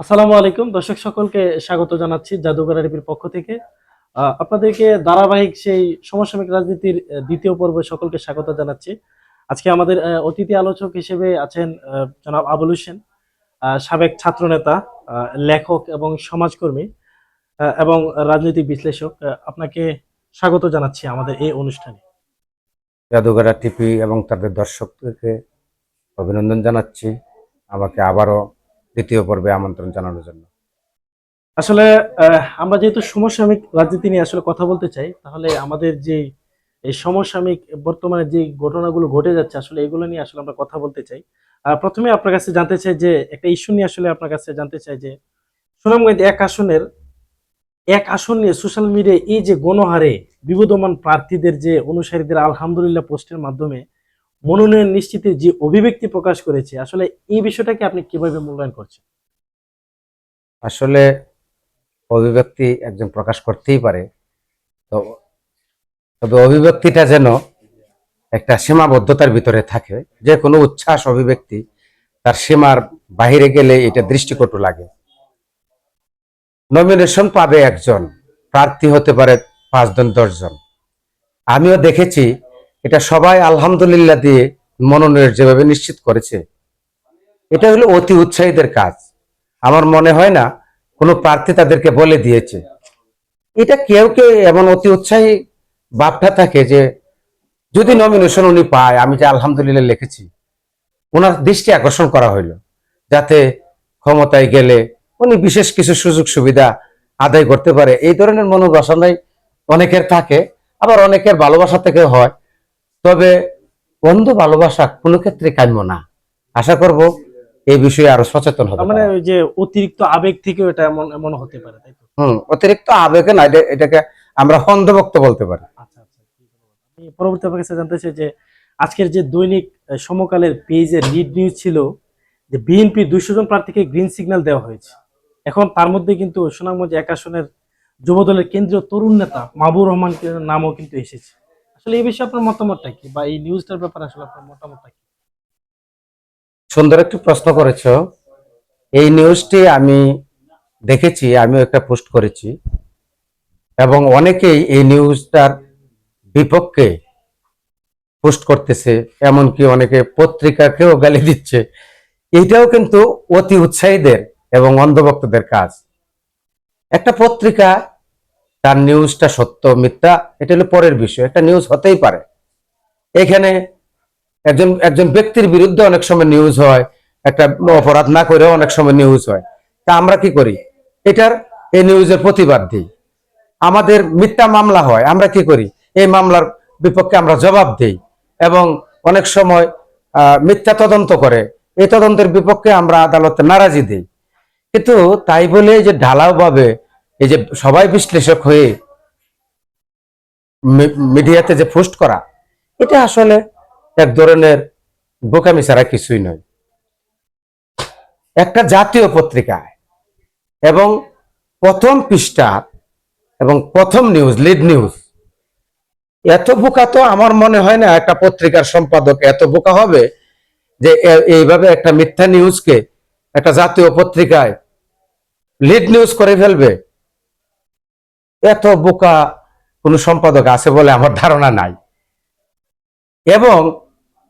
আসসালামু আলাইকুম দর্শক সকলকে স্বাগত জানাচ্ছি জাদুঘর আরবির পক্ষ থেকে। আপনাদেরকে ধারাবাহিক সেই সমসাময়িক রাজনীতির দ্বিতীয় পর্বে সকলকে স্বাগত জানাচ্ছি। আজকে আমাদের অতিথি আলোচক হিসেবে আছেন জনাব আবুল হোসেন, সাবেক ছাত্রনেতা, লেখক এবং সমাজকর্মী এবং রাজনৈতিক বিশ্লেষক। আপনাকে স্বাগত জানাচ্ছি আমাদের এই অনুষ্ঠানে। জাদুঘরা টিভি এবং তাদের দর্শকদেরকে অভিনন্দন জানাচ্ছি আমাকে আবারও দ্বিতীয় পর্বে আমন্ত্রণ জানানোর জন্য। আসলে আমরা যেহেতু সমসাময়িক রাজনীতি নিয়ে আসলে কথা বলতে চাই, তাহলে আমাদের যে এই সমসাময়িক বর্তমানে যে ঘটনাগুলো ঘটে যাচ্ছে আসলে এগুলো নিয়ে আসলে আমরা কথা বলতে চাই। প্রথমে আপনার কাছে জানতে চাই যে একটা ইস্যু নিয়ে আসলে আপনার কাছে জানতে চাই যে সুনামগঞ্জ এক আসন নিয়ে সোশ্যাল মিডিয়ায় এই যে গণহারে বিবদমান প্রার্থীদের যে অনুসারীদের আলহামদুলিল্লাহ পোস্টের মাধ্যমে মনোনয়ন নিশ্চিতের যে অভিব্যক্তি প্রকাশ করেছে, আসলে এই বিষয়টাকে আপনি কিভাবে মূল্যায়ন করছেন? আসলে অভিব্যক্তি একজন প্রকাশ করতেই পারে, তো তবে অভিব্যক্তিটা যেন একটা সীমাবদ্ধতার ভিতরে থাকে। যে কোনো উচ্ছ্বাস অভিব্যক্তি তার সীমার বাহিরে গেলে এটা দৃষ্টিকটু লাগে। নমিনেশন পাবে একজন, প্রার্থী হতে পারে 5 জন 10 জন। আমিও দেখেছি এটা সবাই আলহামদুলিল্লাহ দিয়ে মনোনয়ন যেভাবে নিশ্চিত করেছে, এটা হলো অতি উৎসাহীদের কাজ। আমার মনে হয় না কোনো প্রার্থী তাদেরকে বলে দিয়েছে। এটা কেউ কেউ এমন অতি উৎসাহী ভাবটা থাকে যে যদি নমিনেশন উনি পায়, আমি যে আলহামদুলিল্লাহ লিখেছি, ওনার দৃষ্টি আকর্ষণ করা হইলো যাতে ক্ষমতায় গেলে উনি বিশেষ কিছু সুযোগ সুবিধা আদায় করতে পারে। এই ধরনের মনোবাসনাই অনেকের থাকে, আবার অনেকের ভালোবাসা থেকে হয়। তবে অন্ধ ভালোবাসা কোনো ক্ষেত্রে কাম্য না। আশা করব এই বিষয়ে আরো সচেতন হবে মানে তারা। ওই যে অতিরিক্ত আবেগ থেকেও এটা এমন এমন হতে পারে, তাই তো? অতিরিক্ত আবেগে না, এটাকে আমরা অন্ধভক্ত বলতে পারি। আচ্ছা আচ্ছা, আমি পরবর্তী আপনার কাছে জানতে চাই যে আজকের যে দৈনিক সমকালের পেজে লিড নিউজ ছিল যে বিএনপি 200 জন প্রার্থীকে গ্রিন সিগন্যাল দেওয়া হয়েছে। এখন তার মধ্যে কিন্তু সুনামগঞ্জ এক আসনের যুবদলের কেন্দ্রীয় তরুণ নেতা মাহবুব রহমান নামও কিন্তু এসেছে। আসলে এই বিষয়ে আপনার মতামতটা কি, বা এই নিউজটার ব্যাপারে আসলে আপনার মতামতটা কি? সুন্দর একটি প্রশ্ন করেছো। এই নিউজটি আমি দেখেছি, আমিও একটা পোস্ট করেছি, এবং অনেকেই এই নিউজটার বিপক্ষে পোস্ট করতেছে, এমনকি অনেকে পত্রিকাকেও গালি দিচ্ছে। এইটাও কিন্তু অতি উৎসাহীদের এবং অন্ধভক্তদের কাজ। একটা পত্রিকা তার নিউজটা সত্য মিথ্যা এটা হলো পরের বিষয়, একটা নিউজ হতেই পারে। এখানে একজন একজন ব্যক্তির বিরুদ্ধে অনেক সময় নিউজ হয়, একটা অপরাধ না করেও অনেক সময় নিউজ হয়। তা আমরা কি করি? এটার এই নিউজের প্রতিবাদ দিই। আমাদের মিথ্যা মামলা হয়, আমরা কি করি? এই মামলার বিপক্ষে আমরা জবাব দেই, এবং অনেক সময় মিথ্যা তদন্ত করে এই তদন্তের বিপক্ষে আমরা আদালতে নারাজি দিই। কিন্তু তাই বলে যে ঢালাও ভাবে এই যে সবাই বিশ্লেষক হয়ে মিডিয়াতে যে পোস্ট করা, এটা আসলে এক ধরনের বোকামি ছাড়া কিছুই নয়। একটা জাতীয় পত্রিকায় এবং প্রথম পৃষ্ঠা এবং প্রথম নিউজ, লিড নিউজ, এত বোকা তো আমার মনে হয় না একটা পত্রিকার সম্পাদক এত বোকা হবে যে এইভাবে একটা মিথ্যা নিউজকে একটা জাতীয় পত্রিকায় লিড নিউজ করে ফেলবে। এত বোকা কোন সম্পাদক আছে বলে আমার ধারণা নাই। এবং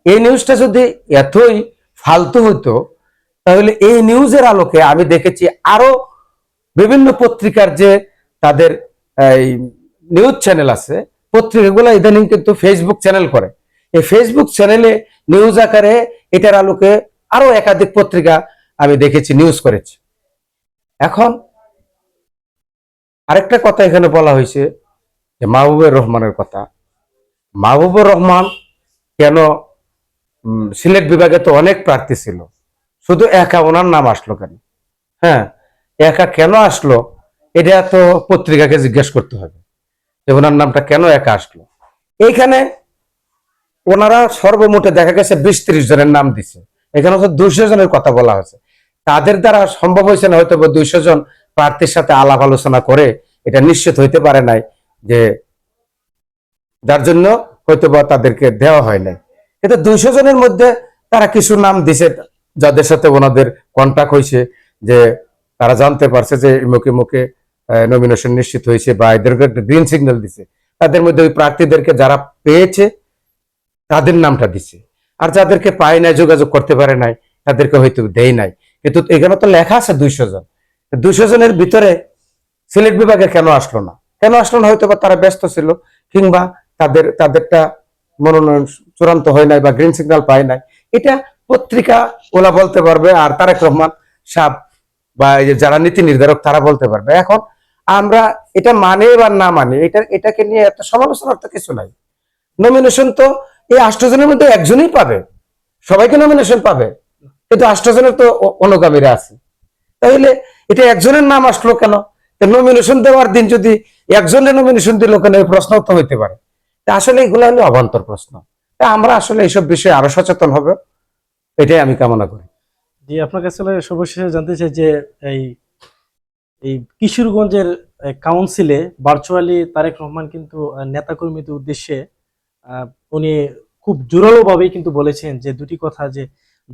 এই নিউজটা যদি এতই ফালতু হতো, তাহলে এই নিউজের আলোকে আমি দেখেছি আরো বিভিন্ন পত্রিকার যে তাদের নিউজ চ্যানেল আছে, পত্রিকাগুলো ইদানিং কিন্তু ফেসবুক চ্যানেল করে। এই ফেসবুক চ্যানেলে নিউজ আকারে এটার আলোকে আরো একাধিক পত্রিকা আমি দেখেছি নিউজ করেছে। এখন আরেকটা কথা এখানে বলা হয়েছে যে মাহবুবুর রহমানের কথা। মাহবুবুর রহমান কেন, সিলেট বিভাগে তো অনেক প্রার্থী ছিল, শুধু একা ওনার নাম আসলো কেন? হ্যাঁ, একা কেন আসলো এটা তো পত্রিকাকে জিজ্ঞেস করতে হবে যে ওনার নামটা কেন একা আসলো। এইখানে ওনারা সর্বমোটে দেখা গেছে 20-30 জনের নাম দিছে, এখানে হচ্ছে 200 জনের কথা বলা হয়েছে। তাদের দ্বারা সম্ভব হয়েছে না হয়তো 200 জন প্রার্থীর সাথে আলাপ আলোচনা করে এটা নিশ্চিত হইতে পারে নাই, যে যার জন্য হয়তো বা তাদেরকে দেওয়া হয় নাই। কিন্তু 200 জনের মধ্যে তারা কিছু নাম দিছে যাদের সাথে ওনাদের কন্টাক্ট হয়েছে, যে তারা জানতে পারছে যে মুখে মুখে নমিনেশন নিশ্চিত হয়েছে বা এদেরকে একটা গ্রিন সিগন্যাল দিছে, তাদের মধ্যে ওই প্রার্থীদেরকে যারা পেয়েছে তাদের নামটা দিছে, আর যাদেরকে পায় নাই, যোগাযোগ করতে পারে নাই, তাদেরকে হয়তো দেয় নাই। কিন্তু এখানে তো লেখা আছে 200 জন। 200 জনের ভিতরে সিলেট বিভাগে কেন আসলো না? কেন আসলো না? হয়তো বা তারা ব্যস্ত ছিল, কিংবা তাদেরটা মনোনয়ন চূড়ান্ত হয় নাই বা গ্রিন সিগন্যাল পায় নাই। এটা পত্রিকা ওলা বলতে পারবে, আর তারেক রহমান সাহেব বা এই যে যারা নীতি নির্ধারক তারা বলতে পারবে। এখন আমরা এটা মানে বা না মানে, এটাকে নিয়ে এত সমালোচনার তো কিছু নাই। নমিনেশন তো এই 8 জনের মধ্যে একজনই পাবে, সবাইকে নমিনেশন পাবে, কিন্তু 8 জনের তো অনুগামীরা আছে। তাহলে এটা একজনের নাম আসলো কেন? নমিনেশন দেওয়ার দিন যদি একজনের নমিনেশন দিল কেন, এই প্রশ্ন তো হইতে পারে। তা আসলে এগুলো হলো অবান্তর প্রশ্ন। তা আমরা আসলে এইসব বিষয়ে আরো সচেতন হবে, এটাই আমি কামনা করি। জি, আপনার কাছে সর্বশেষে জানতে চাই যে এই এই কিশোরগঞ্জের কাউন্সিলে ভার্চুয়ালি তারেক রহমান কিন্তু নেতাকর্মীদের উদ্দেশ্যে আহ, উনি খুব জোরালো ভাবেই কিন্তু বলেছেন যে দুটি কথা, যে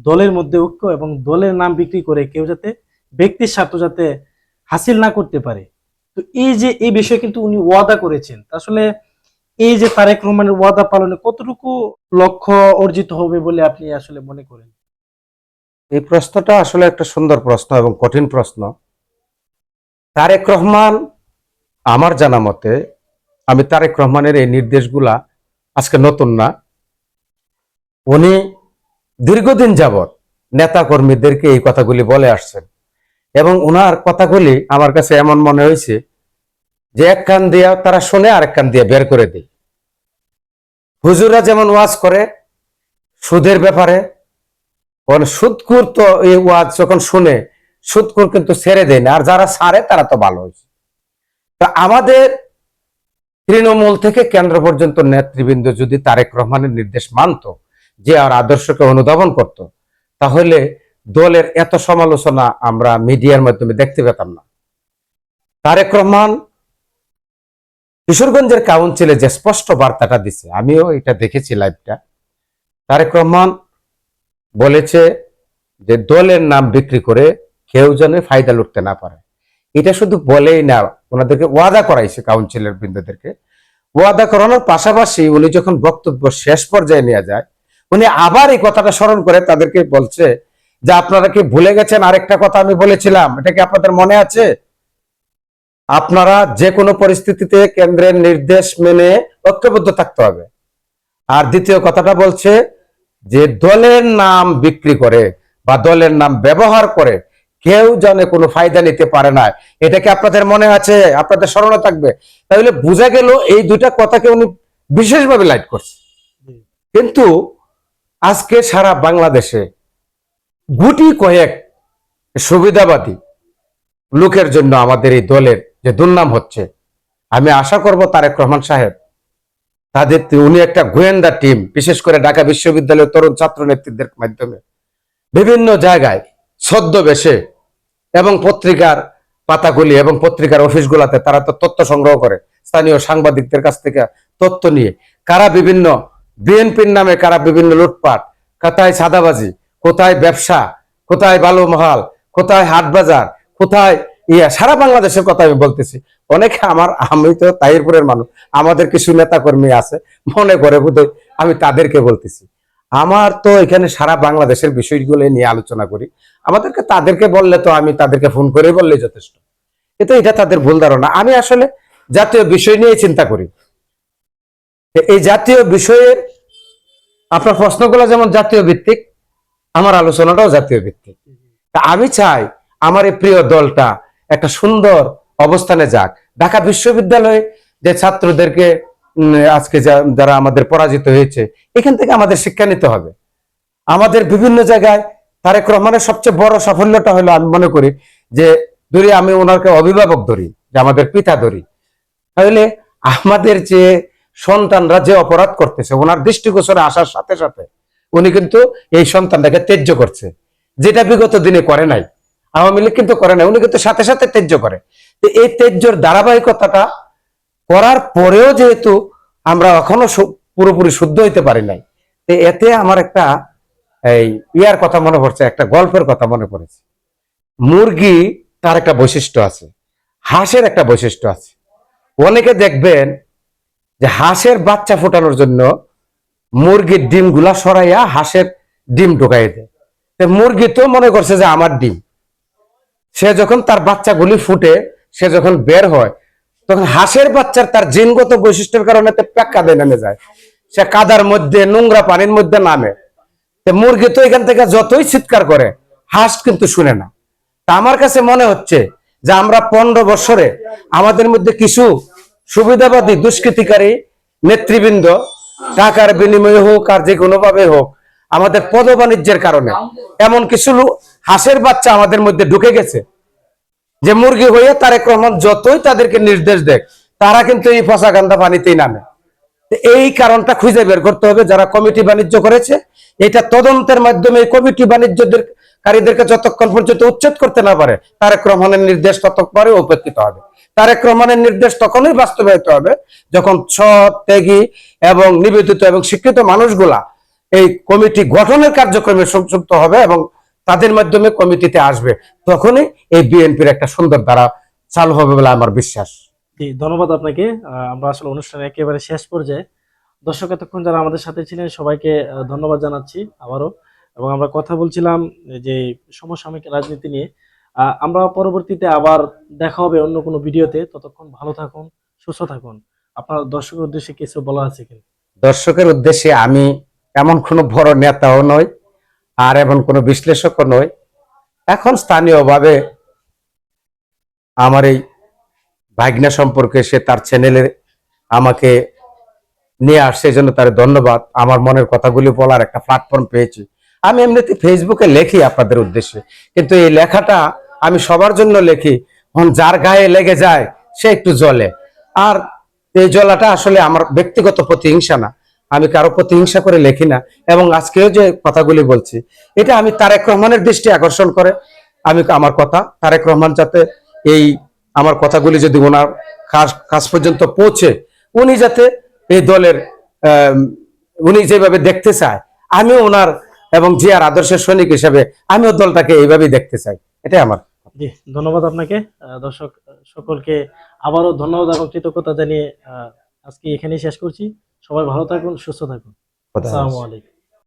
দলের মধ্যে ঐক্য এবং দলের নাম বিক্রি করে কেউ যাতে ব্যক্তির স্বার্থ যাতে হাসিল না করতে পারে। তো এই যে এই বিষয়ে কিন্তু উনি ওয়াদা করেছেন, তা আসলে এই যে তারেক রহমানের ওয়াদা পালনে কতটুকু লক্ষ্য অর্জিত হবে বলে আপনি আসলে মনে করেন? এই প্রশ্নটা আসলে একটা সুন্দর প্রশ্ন এবং কঠিন প্রশ্ন। তারেক রহমান, আমার জানা মতে, আমি তারেক রহমানের এই নির্দেশগুলা আজকে নতুন না, উনি দীর্ঘদিন যাবৎ নেতা কর্মীদেরকে এই কথাগুলি বলে আসছেন, এবং উনার কথাগুলি আমার কাছে এমন মনে হয়েছে যে এক কান দিয়া তারা শুনে আর এক কান দিয়ে বের করে দেয়। হুজুরা যেমন ওয়াজ করে সুদের ব্যাপারে, সুদকুর তো এই ওয়াজ যখন শুনে সুদকুর কিন্তু ছেড়ে দেয় না, আর যারা ছাড়ে তারা তো ভালো হয়েছে। তা আমাদের তৃণমূল থেকে কেন্দ্র পর্যন্ত নেতৃবৃন্দ যদি তারেক রহমানের নির্দেশ মানত, যে আর আদর্শকে অনুধাবন করত, তাহলে দলের এত সমালোচনা আমরা মিডিয়ার মাধ্যমে দেখতে পেতাম না। তারেক রহমান কিশোরগঞ্জের কাউন্সিলে যে স্পষ্ট বার্তাটা দিছে, আমিও এটা দেখেছি লাইভটা। তারেক রহমান বলেছে যে দলের নাম বিক্রি করে কেউ যেন ফায়দা লুটতে না পারে। এটা শুধু বলেই না, ওনাদেরকে ওয়াদা করাইছে, কাউন্সিলর বৃন্দদেরকে ওয়াদা করানোর পাশাপাশি উনি যখন বক্তব্য শেষ পর্যায়ে নিয়ে যায়, উনি আবার এই কথাটা স্মরণ করে তাদেরকে বলছে যে আপনারা কি ভুলে গেছেন আরেকটা কথা আমি বলেছিলাম, এটা কি আপনাদের মনে আছে? আপনারা যে কোনো পরিস্থিতিতে কেন্দ্রের নির্দেশ মেনে ঐক্যবদ্ধ থাকতে হবে। আর দ্বিতীয় কথাটা বলছে যে দলের নাম বিক্রি করে বা দলের নাম ব্যবহার করে কেউ জানে কোনো ফায়দা নিতে পারে না, এটা কি আপনাদের মনে আছে, আপনাদের স্মরণে থাকবে? তাহলে বোঝা গেল এই দুইটা কথাকে উনি বিশেষভাবে লাইট করছে। কিন্তু আজকে সারা বাংলাদেশে গুটি কয়েক সুবিধাবাদী লোকের জন্য আমাদের এই দলের যে দুর্নাম হচ্ছে, আমি আশা করব তারেক রহমান সাহেব তাদের, উনি একটা গোয়েন্দা টিম, বিশেষ করে ঢাকা বিশ্ববিদ্যালয়ের তরুণ ছাত্র নেতৃত্বের মাধ্যমে বিভিন্ন জায়গায় ছদ্মবেশে এবং পত্রিকার পাতাগুলি এবং পত্রিকার অফিসগুলোতে তারা তো তথ্য সংগ্রহ করে, স্থানীয় সাংবাদিকদের কাছ থেকে তথ্য নিয়ে কারা বিভিন্ন বিএনপির নামে কারা বিভিন্ন লুটপাট, কোথায় সাদাবাজি, কোথায় ব্যবসা, কোথায় বালু মহাল, কোথায় হাট বাজার, কোথায় সারা বাংলাদেশের কথা আমি বলতেছি। অনেকে আমি তো তাহিরপুরের মানুষ, আমাদের কিছু নেতা কর্মী আছে মনে করে বোধহয় আমি তাদেরকে বলতেছি। আমার তো এখানে সারা বাংলাদেশের বিষয়গুলো নিয়ে আলোচনা করি, আমাদেরকে তাদেরকে বললে তো আমি তাদেরকে ফোন করে বললে যথেষ্ট, কিন্তু এটা তাদের ভুল ধারণা। আমি আসলে জাতীয় বিষয় নিয়ে চিন্তা করি। এই জাতীয় বিষয়ের আপনার প্রশ্নগুলো যেমন জাতীয় ভিত্তিক, আমার আলোচনাটাও জাতীয় ভিত্তিক। তা আমি চাই আমার এই প্রিয় দলটা একটা সুন্দর অবস্থানে যাক। ঢাকা বিশ্ববিদ্যালয়ে যে ছাত্রদেরকে আজকে যারা আমাদের পরাজিত হয়েছে, এখান থেকে আমাদের শিক্ষা নিতে হবে। আমাদের বিভিন্ন জায়গায় তারেক রহমানের সবচেয়ে বড় সাফল্যটা হলো, আমি মনে করি যে ধরি আমি ওনাকে অভিভাবক ধরি, যে আমাদের পিতা ধরি, তাহলে আমাদের যে সন্তানরা যে অপরাধ করতেছে ওনার দৃষ্টিগোচরে আসার সাথে সাথে উনি কিন্তু এই সন্তানটাকে ত্যায্য করছে, যেটা বিগত দিনে করে নাই। আওয়ামী লীগ কিন্তু করে নাই, উনি কিন্তু সাথে সাথে ত্যায্য করে। তো এই ত্যায্যর ধারাবাহিকতাটা করার পরেও যেহেতু আমরা এখনো পুরোপুরি শুদ্ধ হইতে পারি নাই, তো এতে আমার একটা এই ইয়ার কথা মনে পড়ছে, একটা গল্পের কথা মনে পড়েছে। মুরগি তার একটা বৈশিষ্ট্য আছে, হাঁসের একটা বৈশিষ্ট্য আছে। অনেকে দেখবেন যে হাঁসের বাচ্চা ফোটানোর জন্য মুরগির ডিমগুলা সরাইয়া হাঁসের ডিম ঢুকাই দেয়। তো মুরগি তো মনে করছে যে আমার ডিম, সে যখন তার বাচ্চাগুলি ফুটে, সে যখন বের হয়, তখন হাঁসের বাচ্চার তার জিনগত বৈশিষ্ট্যের কারণে কাদে নেমে যায়, সে কাদার মধ্যে নোংরা পানির মধ্যে নামে। তো মুরগি তো এখান থেকে যতই চিৎকার করে, হাঁস কিন্তু শুনে না। তা আমার কাছে মনে হচ্ছে যে আমরা 15 বছরে আমাদের মধ্যে কিছু সুবিধাবাদী দুষ্কৃতিকারী নেতৃবৃন্দ টাকার বিনিময়ে হোক আর যে কোনো ভাবে হোক, আমাদের পদ বাণিজ্যের কারণে এমন কিছু হাঁসের বাচ্চা আমাদের মধ্যে ঢুকে গেছে, যে মুরগি হয়ে তারেক রহমান যতই তাদেরকে নির্দেশ দেয়, তারা কিন্তু এই ফসা গান্ধা পানিতেই নামে। এই কারণটা খুঁজে বের করতে হবে। যারা কমিটি বাণিজ্য করেছে, এটা তদন্তের মাধ্যমে এই কমিটি বাণিজ্যদের কারীদেরকে যতক্ষণ পর্যন্ত উচ্ছেদ করতে না পারে, তারেক রহমানের নির্দেশ ততক্ষণে উপেক্ষিত হবে। তারেক রহমানের নির্দেশ তখনই বাস্তবায়িত হবে যখন সৎ, ত্যাগী এবং নিবেদিত এবং শিক্ষিত মানুষগুলা এই কমিটি গঠনের কার্যক্রমে সংযুক্ত হবে এবং তাদের মাধ্যমে কমিটিতে আসবে। তখনই এই বিএনপির একটা সুন্দর ধারা চালু হবে বলে আমার বিশ্বাস। জি, ধন্যবাদ আপনাকে। আমরা আসলে অনুষ্ঠানের একেবারে শেষ পর্যায়ে। দর্শক এতক্ষণ যারা আমাদের সাথে ছিলেন সবাইকে ধন্যবাদ জানাচ্ছি আবারও। এবং আমরা কথা বলছিলাম যে সমসাময়িক রাজনীতি নিয়ে। আমরা পরবর্তীতে আবার দেখা হবে অন্য কোনো ভিডিওতে। ততক্ষণ ভালো থাকুন, সুস্থ থাকুন। আপনার দর্শকের উদ্দেশ্যে কিছু বলা আছে কিনা? দর্শকের উদ্দেশ্যে আমি এমন কোনো বড় নেতাও নই, আর এমন কোনো বিশ্লেষকও নই। এখন স্থানীয়ভাবে আমার এই ভাগনা সম্পর্কে সে তার চ্যানেলে আমাকে নিয়ে আসছে, এই জন্য তার ধন্যবাদ। আমার মনের কথাগুলি বলার একটা প্ল্যাটফর্ম পেয়েছি। আমি এমনিতে ফেসবুকে লেখি আপনাদের উদ্দেশ্যে, কিন্তু এই লেখাটা আমি সবার জন্য লেখি, যার গায়ে লেগে যায় সে একটু জ্বলে। আর এই জ্বলাটা আসলে আমার ব্যক্তিগত প্রতিহিংসা না, আমি কারো প্রতিহিংসা করে লেখি না। এবং আজকেও যে কথাগুলি বলছি, এটা আমি তারেক রহমানের দৃষ্টি আকর্ষণ করে আমি আমার কথা, তারেক রহমান যাতে এই আমার কথাগুলি যদি ওনার কাছ পর্যন্ত পৌঁছে, উনি যাতে এই দলের উনি যেভাবে দেখতে চায়, আমিও ওনার এবং জিয়ার আদর্শের সৈনিক হিসেবে আমিও দলটাকে এইভাবেই দেখতে চাই। এটাই আমার। জি, ধন্যবাদ আপনাকে। দর্শক সকলকে আবারও ধন্যবাদ এবং কৃতজ্ঞতা জানিয়ে আজকে এখানেই শেষ করছি। সবাই ভালো থাকুন, সুস্থ থাকুন। কথা আসসালামু আলাইকুম।